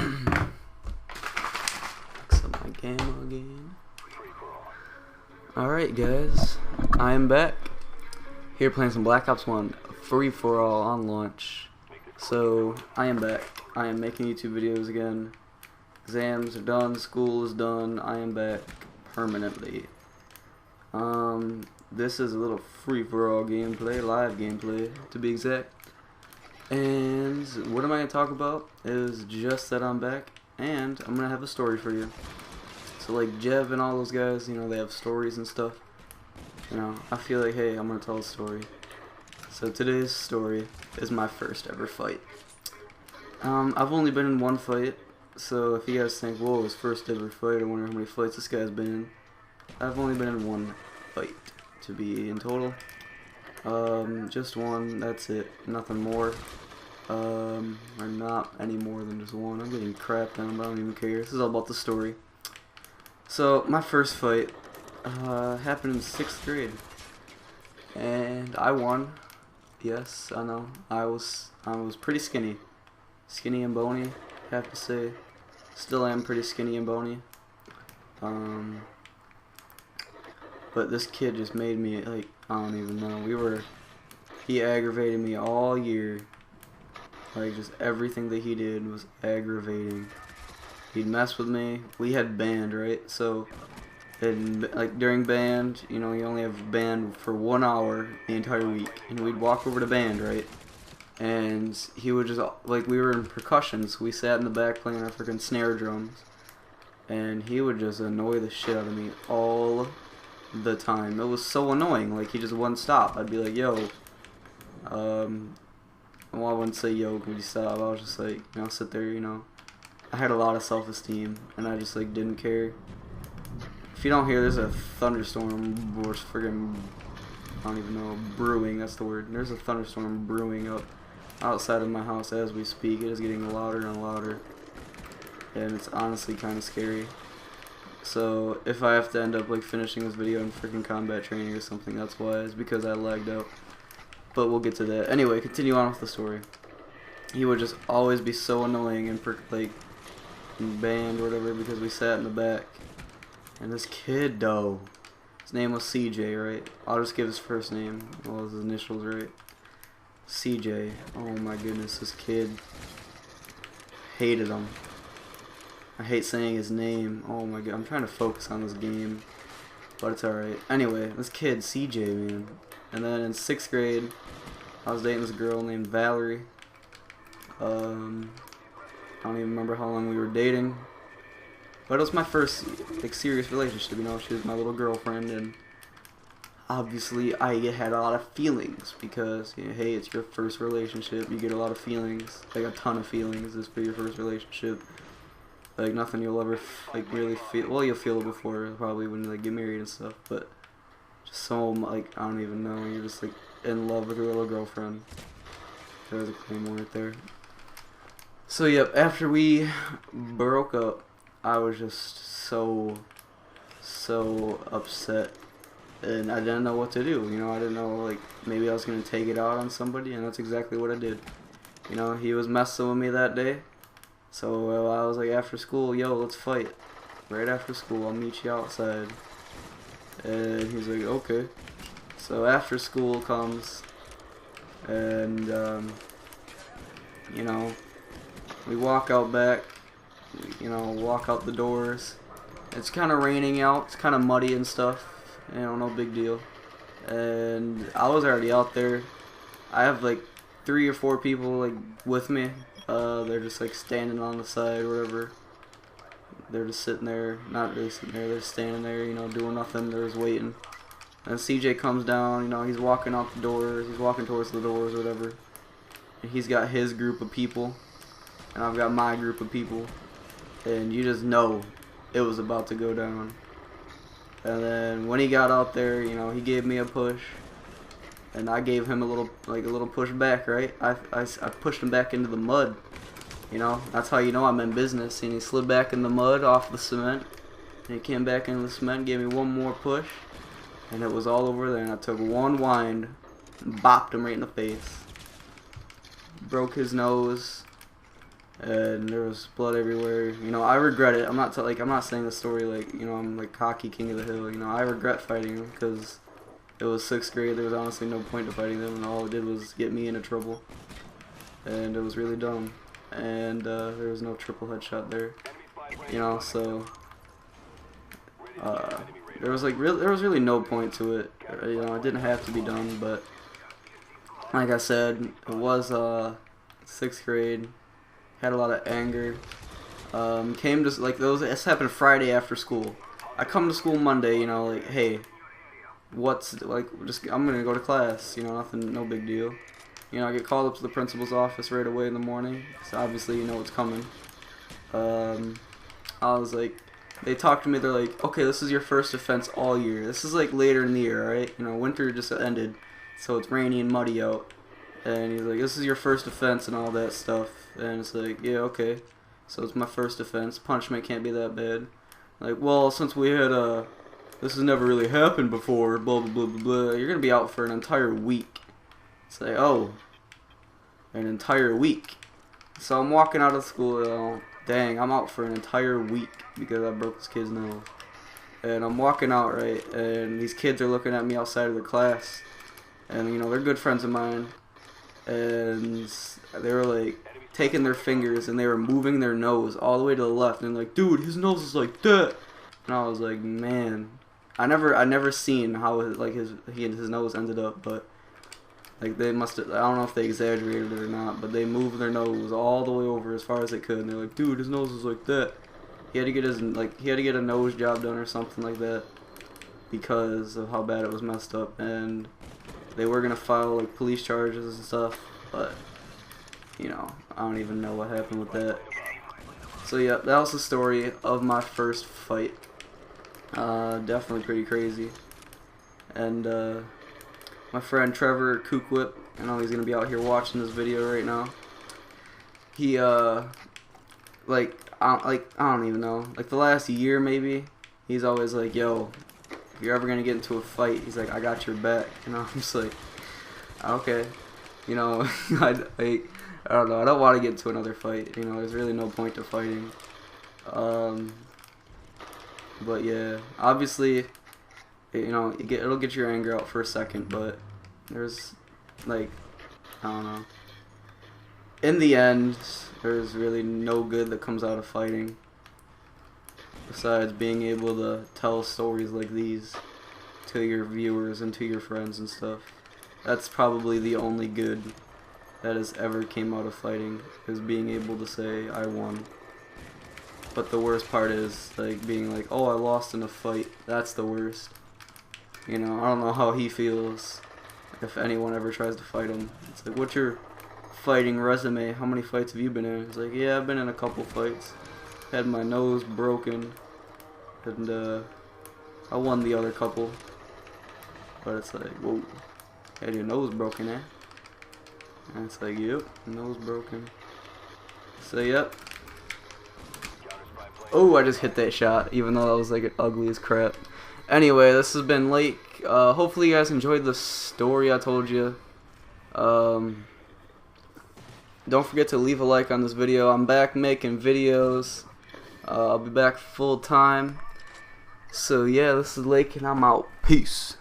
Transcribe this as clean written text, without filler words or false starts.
Fix up my gamma again. Alright guys, I am back. Here playing some Black Ops 1 free-for-all on launch. So, I am back. I am making YouTube videos again. Exams are done, school is done, I am back permanently. This is a little free-for-all gameplay, live gameplay to be exact. And what am I going to talk about is just that I'm back, and I'm going to have a story for you. So like Jev and all those guys, you know, they have stories and stuff. You know, I feel like, hey, I'm going to tell a story. So today's story is my first ever fight. I've only been in one fight, so if you guys think, whoa, his first ever fight, I wonder how many fights this guy's been in. I've only been in one fight, to be in total. Just one, that's it, nothing more. Or not any more than just one. I'm getting crapped on, but I don't even care. This is all about the story. So, my first fight happened in 6th grade. And I won. Yes, I know. I was pretty skinny. Skinny and bony, I have to say. Still am pretty skinny and bony. But this kid just made me, like, I don't even know. He aggravated me all year. Like, just everything that he did was aggravating. He'd mess with me. We had band, right? So, like, during band, you know, you only have band for 1 hour the entire week. And we'd walk over to band, right? And he would just, like, we were in percussion, so we sat in the back playing our freaking snare drums. And he would just annoy the shit out of me all the time. It was so annoying. Like, he just wouldn't stop. I'd be like, yo, well, I wouldn't say, yo, can you stop? I was just like, you know, sit there, you know. I had a lot of self-esteem, and I just, like, didn't care. If you don't hear, there's a thunderstorm, or friggin', I don't even know, brewing, that's the word. There's a thunderstorm brewing up outside of my house as we speak. It is getting louder and louder, and it's honestly kind of scary. So, if I have to end up, like, finishing this video in freaking combat training or something, that's why. It's because I lagged out. But we'll get to that. Anyway, continue on with the story. He would just always be so annoying and like in band or whatever because we sat in the back. And this kid, though, his name was CJ, right? I'll just give his first name, well, his initials, right? CJ. Oh my goodness, this kid. Hated him. I hate saying his name. Oh my god, I'm trying to focus on this game, but it's alright. Anyway, this kid, CJ, man. And then in 6th grade, I was dating this girl named Valerie. I don't even remember how long we were dating. But it was my first, like, serious relationship, you know. She was my little girlfriend, and obviously I had a lot of feelings because, you know, hey, it's your first relationship. You get a lot of feelings, like a ton of feelings just for your first relationship. Like, nothing you'll ever, like, really feel. Well, you'll feel it before, probably, when you, like, get married and stuff, but so, like, I don't even know, you're just, like, in love with your little girlfriend. There's a claymore right there. So, yep, after we broke up, I was just so upset, and I didn't know what to do, you know. I didn't know, like, maybe I was gonna take it out on somebody, and that's exactly what I did. You know, he was messing with me that day, so I was like, after school, yo, let's fight. Right after school, I'll meet you outside. And he's like, okay. So after school comes, and you know, we walk out back, you know, walk out the doors. It's kind of raining out, it's kind of muddy and stuff, you know, no big deal. And I was already out there. I have like 3 or 4 people like with me. They're just like standing on the side or whatever. They're just sitting there, not really sitting there, they're just standing there, you know, doing nothing, they're just waiting. And CJ comes down, you know, he's walking out the doors, he's walking towards the doors or whatever. And he's got his group of people, and I've got my group of people. And you just know it was about to go down. And then when he got out there, you know, he gave me a push. And I gave him a little push back, right? I pushed him back into the mud. You know, that's how you know I'm in business. And he slid back in the mud off the cement. And he came back into the cement, gave me one more push. And it was all over there. And I took one wind and bopped him right in the face. Broke his nose. and there was blood everywhere. You know, I regret it. I'm not saying the story like, you know, I'm like cocky king of the hill. You know, I regret fighting him because it was 6th grade. There was honestly no point to fighting them, and all it did was get me into trouble, and it was really dumb. And there was no triple headshot there. You know, so there was really no point to it. You know, it didn't have to be done, but like I said, it was 6th grade. Had a lot of anger. Came to like this happened Friday after school. I come to school Monday. You know, like, hey, what's like, just I'm gonna go to class. You know, nothing, no big deal. You know, I get called up to the principal's office right away in the morning. So obviously, you know what's coming. I was like, they talked to me. They're like, okay, this is your first offense all year. This is like later in the year, right? You know, winter just ended, so it's rainy and muddy out. And he's like, this is your first offense and all that stuff. And it's like, yeah, okay. So it's my first offense. Punishment can't be that bad. Like, well, since we had this has never really happened before. Blah blah blah blah blah. You're gonna be out for an entire week. It's like, oh, an entire week. So I'm walking out of school. Dang, I'm out for an entire week because I broke this kid's nose. And I'm walking out, right, and these kids are looking at me outside of the class, and you know, they're good friends of mine, and they were like taking their fingers and they were moving their nose all the way to the left, and like, dude, his nose is like that. And I was like, man, I never seen how his nose ended up, but like they must have, I don't know if they exaggerated it or not, but they moved their nose all the way over as far as they could, and they're like, dude, his nose is like that. He had to get a nose job done or something like that because of how bad it was messed up, and they were gonna file like police charges and stuff, but you know, I don't even know what happened with that. So yeah, that was the story of my first fight. Definitely pretty crazy. And my friend Trevor Kookwhip, I know he's gonna be out here watching this video right now. He like I don't even know, like the last year maybe, he's always like, yo, if you're ever gonna get into a fight, he's like, I got your back. You know, I'm just like, okay, you know, I don't know, I don't want to get into another fight. You know, there's really no point to fighting. But yeah, obviously, you know, it'll get your anger out for a second, but there's like, I don't know. In the end, there's really no good that comes out of fighting besides being able to tell stories like these to your viewers and to your friends and stuff. That's probably the only good that has ever came out of fighting, is being able to say I won. But the worst part is like being like, oh, I lost in a fight. That's the worst. You know, I don't know how he feels if anyone ever tries to fight him. It's like, what's your fighting resume? How many fights have you been in? It's like, yeah, I've been in a couple fights. Had my nose broken, and I won the other couple. But it's like, whoa, had your nose broken, eh? And it's like, yep, nose broken. So yep. Oh, I just hit that shot, even though that was like ugly as crap. Anyway, this has been Lake. Hopefully you guys enjoyed the story I told you. Don't forget to leave a like on this video. I'm back making videos. I'll be back full time. So yeah, this is Lake and I'm out. Peace.